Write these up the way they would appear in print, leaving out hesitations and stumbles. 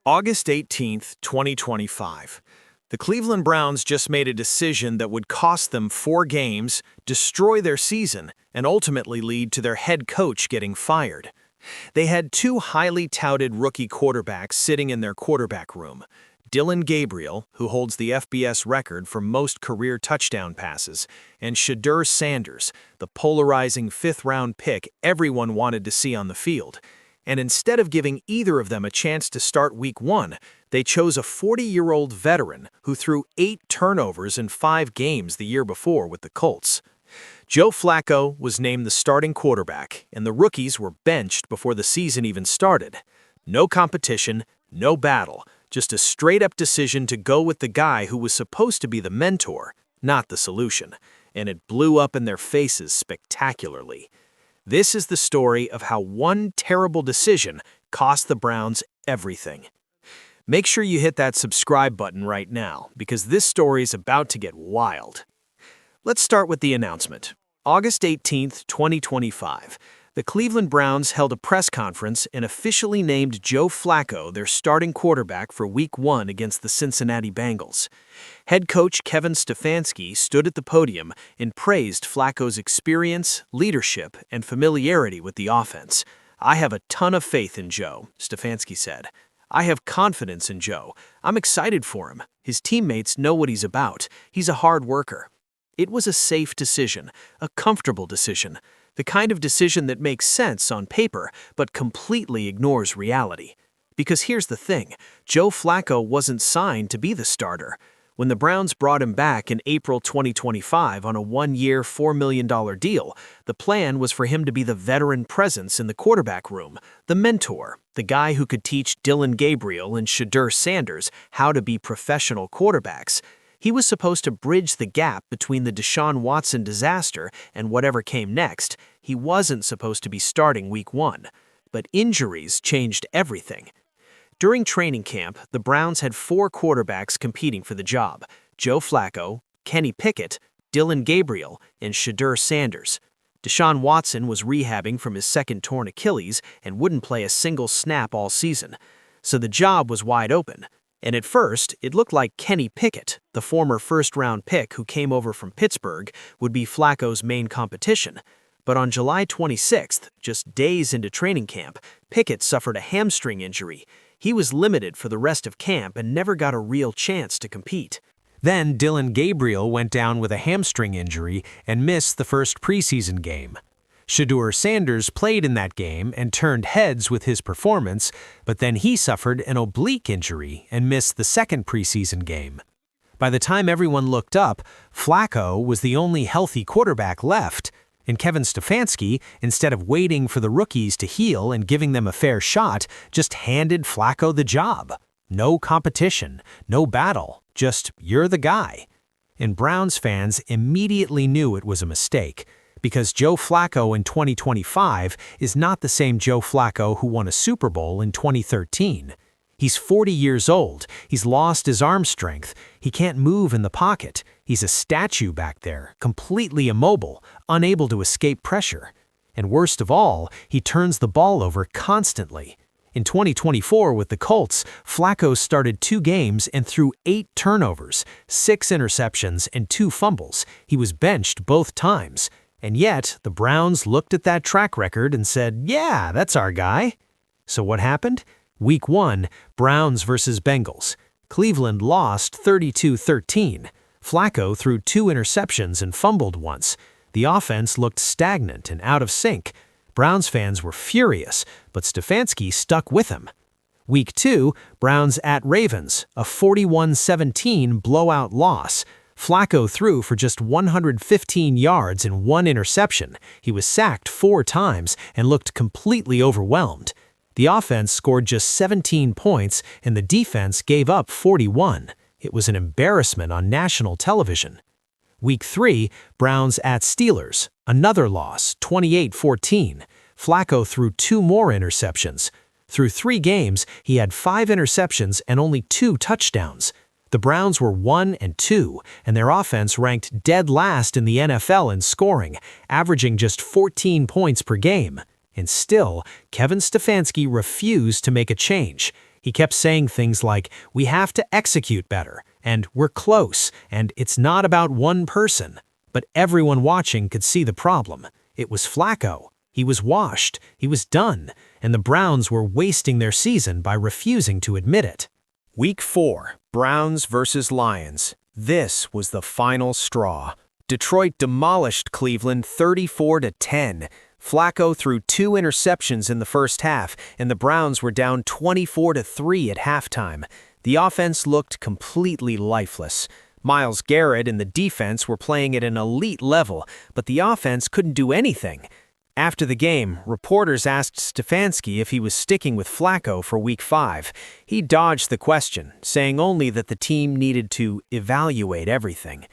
August 18th, 2025. The Cleveland Browns just made a decision that would cost them 4 games, destroy their season, and ultimately lead to their head coach getting fired. They had 2 highly touted rookie quarterbacks sitting in their quarterback room. Dillon Gabriel, who holds the FBS record for most career touchdown passes, and Shedeur Sanders, the polarizing 5th-round pick everyone wanted to see on the field. And instead of giving either of them a chance to start Week 1, they chose a 40-year-old veteran who threw 8 turnovers in 5 games the year before with the Colts. Joe Flacco was named the starting quarterback, and the rookies were benched before the season even started. No competition, no battle, just a straight-up decision to go with the guy who was supposed to be the mentor, not the solution, and it blew up in their faces spectacularly. This is the story of how one terrible decision cost the Browns everything. Make sure you hit that subscribe button right now, because this story is about to get wild. Let's start with the announcement. August 18th, 2025. The Cleveland Browns held a press conference and officially named Joe Flacco their starting quarterback for Week 1 against the Cincinnati Bengals. Head coach Kevin Stefanski stood at the podium and praised Flacco's experience, leadership, and familiarity with the offense. "I have a ton of faith in Joe," Stefanski said. "I have confidence in Joe. I'm excited for him. His teammates know what he's about. He's a hard worker." It was a safe decision, a comfortable decision, the kind of decision that makes sense on paper but completely ignores reality. Because here's the thing, Joe Flacco wasn't signed to be the starter. When the Browns brought him back in April 2025 on a 1-year, $4 million deal, the plan was for him to be the veteran presence in the quarterback room, the mentor, the guy who could teach Dillon Gabriel and Shedeur Sanders how to be professional quarterbacks. He was supposed to bridge the gap between the Deshaun Watson disaster and whatever came next. He wasn't supposed to be starting Week 1. But injuries changed everything. During training camp, the Browns had 4 quarterbacks competing for the job: Joe Flacco, Kenny Pickett, Dillon Gabriel, and Shedeur Sanders. Deshaun Watson was rehabbing from his 2nd torn Achilles and wouldn't play a single snap all season. So the job was wide open. And at first, it looked like Kenny Pickett, the former 1st-round pick who came over from Pittsburgh, would be Flacco's main competition. But on July 26th, just days into training camp, Pickett suffered a hamstring injury. He was limited for the rest of camp and never got a real chance to compete. Then Dillon Gabriel went down with a hamstring injury and missed the first preseason game. Shedeur Sanders played in that game and turned heads with his performance, but then he suffered an oblique injury and missed the 2nd preseason game. By the time everyone looked up, Flacco was the only healthy quarterback left, and Kevin Stefanski, instead of waiting for the rookies to heal and giving them a fair shot, just handed Flacco the job. No competition, no battle, just "you're the guy." And Browns fans immediately knew it was a mistake, because Joe Flacco in 2025 is not the same Joe Flacco who won a Super Bowl in 2013. He's 40 years old, he's lost his arm strength, he can't move in the pocket, he's a statue back there, completely immobile, unable to escape pressure. And worst of all, he turns the ball over constantly. In 2024 with the Colts, Flacco started 2 games and threw 8 turnovers, 6 interceptions, and 2 fumbles. He was benched both times. And yet, the Browns looked at that track record and said, "Yeah, that's our guy." So what happened? Week 1, Browns versus Bengals. Cleveland lost 32-13. Flacco threw 2 interceptions and fumbled once. The offense looked stagnant and out of sync. Browns fans were furious, but Stefanski stuck with him. Week 2, Browns at Ravens, a 41-17 blowout loss. Flacco threw for just 115 yards and 1 interception. He was sacked 4 times and looked completely overwhelmed. The offense scored just 17 points and the defense gave up 41. It was an embarrassment on national television. Week 3, Browns at Steelers, another loss, 28-14. Flacco threw 2 more interceptions. Through 3 games, he had 5 interceptions and only 2 touchdowns. The Browns were 1-2, and their offense ranked dead last in the NFL in scoring, averaging just 14 points per game. And still, Kevin Stefanski refused to make a change. He He kept saying things like, "We have to execute better," and "We're close," and "It's not about one person." But everyone watching could see the problem. It was Flacco. He was washed, he was done, and the Browns were wasting their season by refusing to admit it. Week 4, Browns versus Lions. This was the final straw. Detroit demolished Cleveland 34-10. Flacco threw 2 interceptions in the first half, and the Browns were down 24-3 at halftime. The offense looked completely lifeless. Myles Garrett and the defense were playing at an elite level, but the offense couldn't do anything. After the game, reporters asked Stefanski if he was sticking with Flacco for Week 5. He dodged the question, saying only that the team needed to evaluate everything.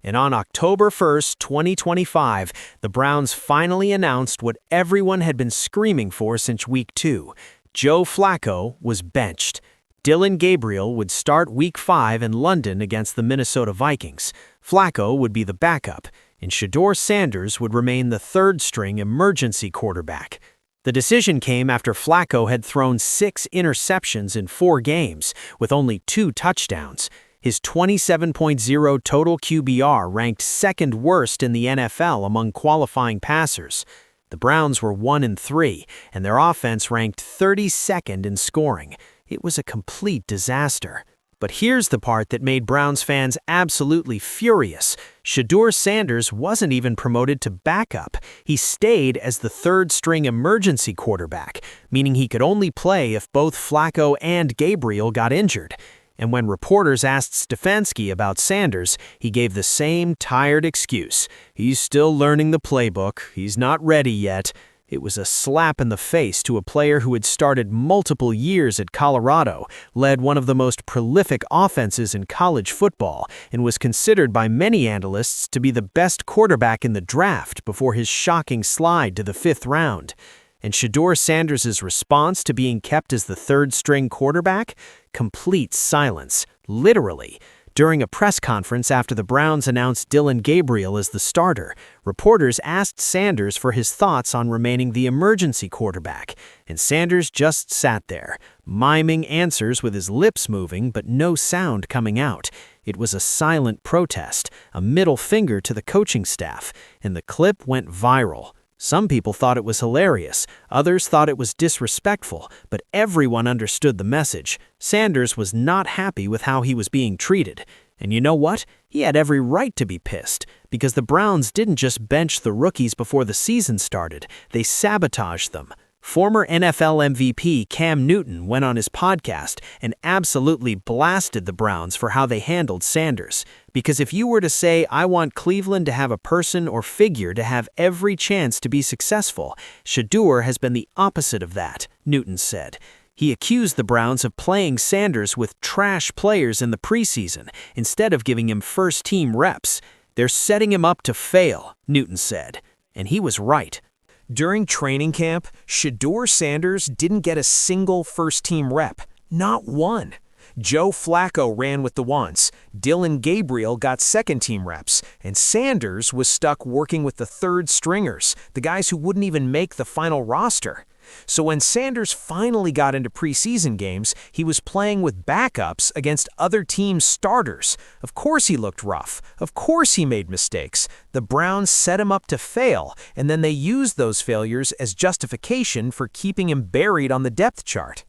And on October 1st, 2025, the Browns finally announced what everyone had been screaming for since Week 2. Joe Flacco was benched. Dillon Gabriel would start Week 5 in London against the Minnesota Vikings. Flacco would be the backup, and Shedeur Sanders would remain the third-string emergency quarterback. The decision came after Flacco had thrown 6 interceptions in 4 games, with only 2 touchdowns. His 27.0 total QBR ranked second worst in the NFL among qualifying passers. The Browns were 1-3, and their offense ranked 32nd in scoring. It was a complete disaster. But here's the part that made Browns fans absolutely furious. Shedeur Sanders wasn't even promoted to backup. He stayed as the third-string emergency quarterback, meaning he could only play if both Flacco and Gabriel got injured. And when reporters asked Stefanski about Sanders, he gave the same tired excuse. He's still learning the playbook. He's not ready yet. It was a slap in the face to a player who had started multiple years at Colorado, led one of the most prolific offenses in college football, and was considered by many analysts to be the best quarterback in the draft before his shocking slide to the 5th round. And Shedeur Sanders' response to being kept as the third-string quarterback? Complete silence, literally. During a press conference after the Browns announced Dillon Gabriel as the starter, reporters asked Sanders for his thoughts on remaining the emergency quarterback, and Sanders just sat there, miming answers with his lips moving but no sound coming out. It was a silent protest, a middle finger to the coaching staff, and the clip went viral. Some people thought it was hilarious, others thought it was disrespectful, but everyone understood the message. Sanders was not happy with how he was being treated. And you know what? He had every right to be pissed, because the Browns didn't just bench the rookies before the season started, they sabotaged them. Former NFL MVP Cam Newton went on his podcast and absolutely blasted the Browns for how they handled Sanders. Because if you were to say, "I want Cleveland to have a person or figure to have every chance to be successful," Shedeur has been the opposite of that, Newton said. He accused the Browns of playing Sanders with trash players in the preseason instead of giving him first-team reps. "They're setting him up to fail," Newton said. And he was right. During training camp, Shedeur Sanders didn't get a single first-team rep. Not one. Joe Flacco ran with the once, Dillon Gabriel got second-team reps, and Sanders was stuck working with the third stringers, the guys who wouldn't even make the final roster. So when Sanders finally got into preseason games, he was playing with backups against other teams' starters. Of course he looked rough. Of course he made mistakes. The Browns set him up to fail, and then they used those failures as justification for keeping him buried on the depth chart.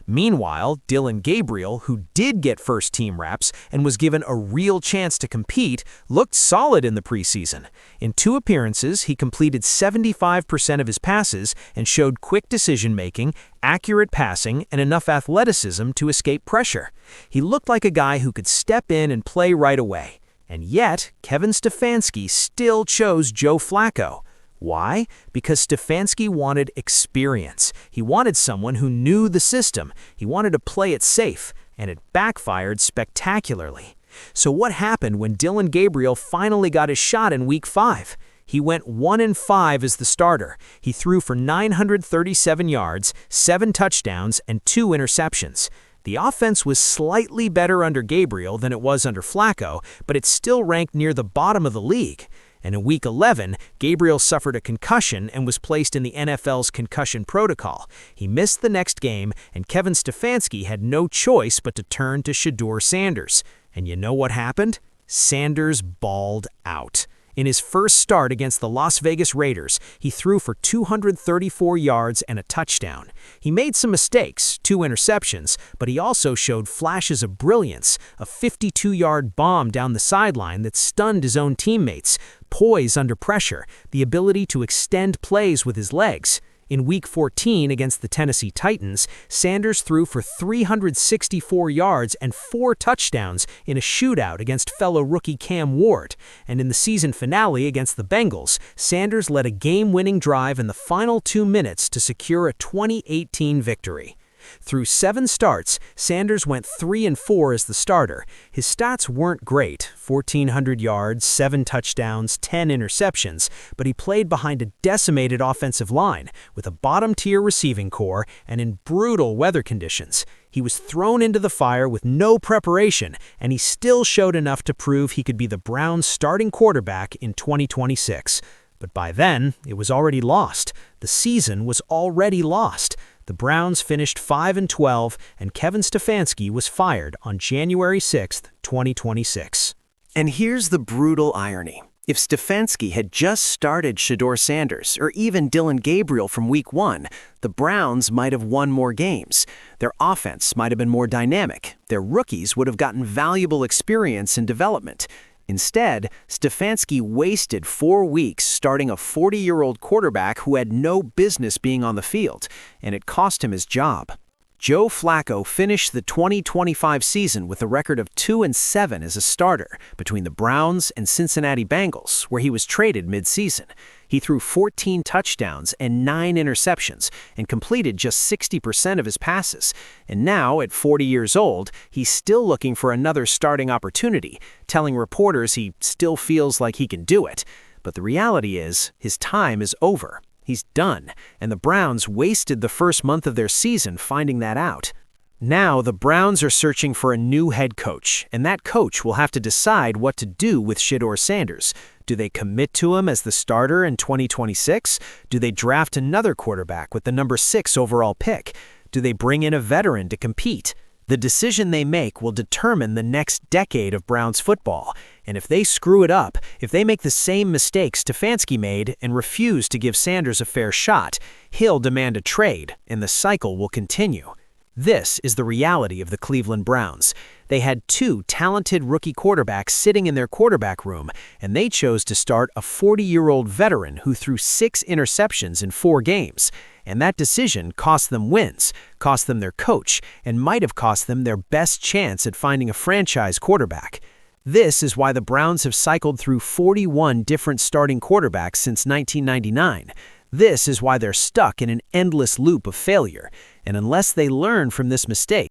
Meanwhile, Dillon Gabriel, who did get first-team reps and was given a real chance to compete, looked solid in the preseason. In 2 appearances, he completed 75% of his passes and showed quick decision-making, accurate passing, and enough athleticism to escape pressure. He looked like a guy who could step in and play right away. And yet, Kevin Stefanski still chose Joe Flacco. Why? Because Stefanski wanted experience. He wanted someone who knew the system. He wanted to play it safe, and it backfired spectacularly. So what happened when Dillon Gabriel finally got his shot in Week 5? He went 1-5 as the starter. He threw for 937 yards, 7 touchdowns, and 2 interceptions. The offense was slightly better under Gabriel than it was under Flacco, but it still ranked near the bottom of the league. And in Week 11, Gabriel suffered a concussion and was placed in the NFL's concussion protocol. He missed the next game, and Kevin Stefanski had no choice but to turn to Shedeur Sanders. And you know what happened? Sanders balled out. In his first start against the Las Vegas Raiders, he threw for 234 yards and a touchdown. He made some mistakes, 2 interceptions, but he also showed flashes of brilliance, a 52-yard bomb down the sideline that stunned his own teammates, poise under pressure, the ability to extend plays with his legs. In Week 14 against the Tennessee Titans, Sanders threw for 364 yards and 4 touchdowns in a shootout against fellow rookie Cam Ward. And in the season finale against the Bengals, Sanders led a game-winning drive in the final 2 minutes to secure a 2018 victory. Through 7 starts, Sanders went 3-4 as the starter. His stats weren't great, 1,400 yards, 7 touchdowns, 10 interceptions, but he played behind a decimated offensive line, with a bottom-tier receiving core and in brutal weather conditions. He was thrown into the fire with no preparation, and he still showed enough to prove he could be the Browns' starting quarterback in 2026. But by then, it was already lost. The season was already lost. The Browns finished 5-12, and Kevin Stefanski was fired on January 6, 2026. And here's the brutal irony. If Stefanski had just started Shedeur Sanders or even Dillon Gabriel from Week 1, the Browns might have won more games. Their offense might have been more dynamic. Their rookies would have gotten valuable experience and development. Instead, Stefanski wasted 4 weeks starting a 40-year-old quarterback who had no business being on the field, and it cost him his job. Joe Flacco finished the 2025 season with a record of 2-7 as a starter between the Browns and Cincinnati Bengals, where he was traded mid-season. He threw 14 touchdowns and 9 interceptions and completed just 60% of his passes. And now, at 40 years old, he's still looking for another starting opportunity, telling reporters he still feels like he can do it. But the reality is, his time is over. He's done, and the Browns wasted the first month of their season finding that out. Now, the Browns are searching for a new head coach, and that coach will have to decide what to do with Shedeur Sanders. Do they commit to him as the starter in 2026? Do they draft another quarterback with the number 6 overall pick? Do they bring in a veteran to compete? The decision they make will determine the next decade of Browns football. And if they screw it up, if they make the same mistakes Stefanski made and refuse to give Sanders a fair shot, he'll demand a trade, and the cycle will continue. This is the reality of the Cleveland Browns. They had 2 talented rookie quarterbacks sitting in their quarterback room, and they chose to start a 40-year-old veteran who threw 6 interceptions in 4 games. And that decision cost them wins, cost them their coach, and might have cost them their best chance at finding a franchise quarterback. This is why the Browns have cycled through 41 different starting quarterbacks since 1999. This is why they're stuck in an endless loop of failure. And unless they learn from this mistake,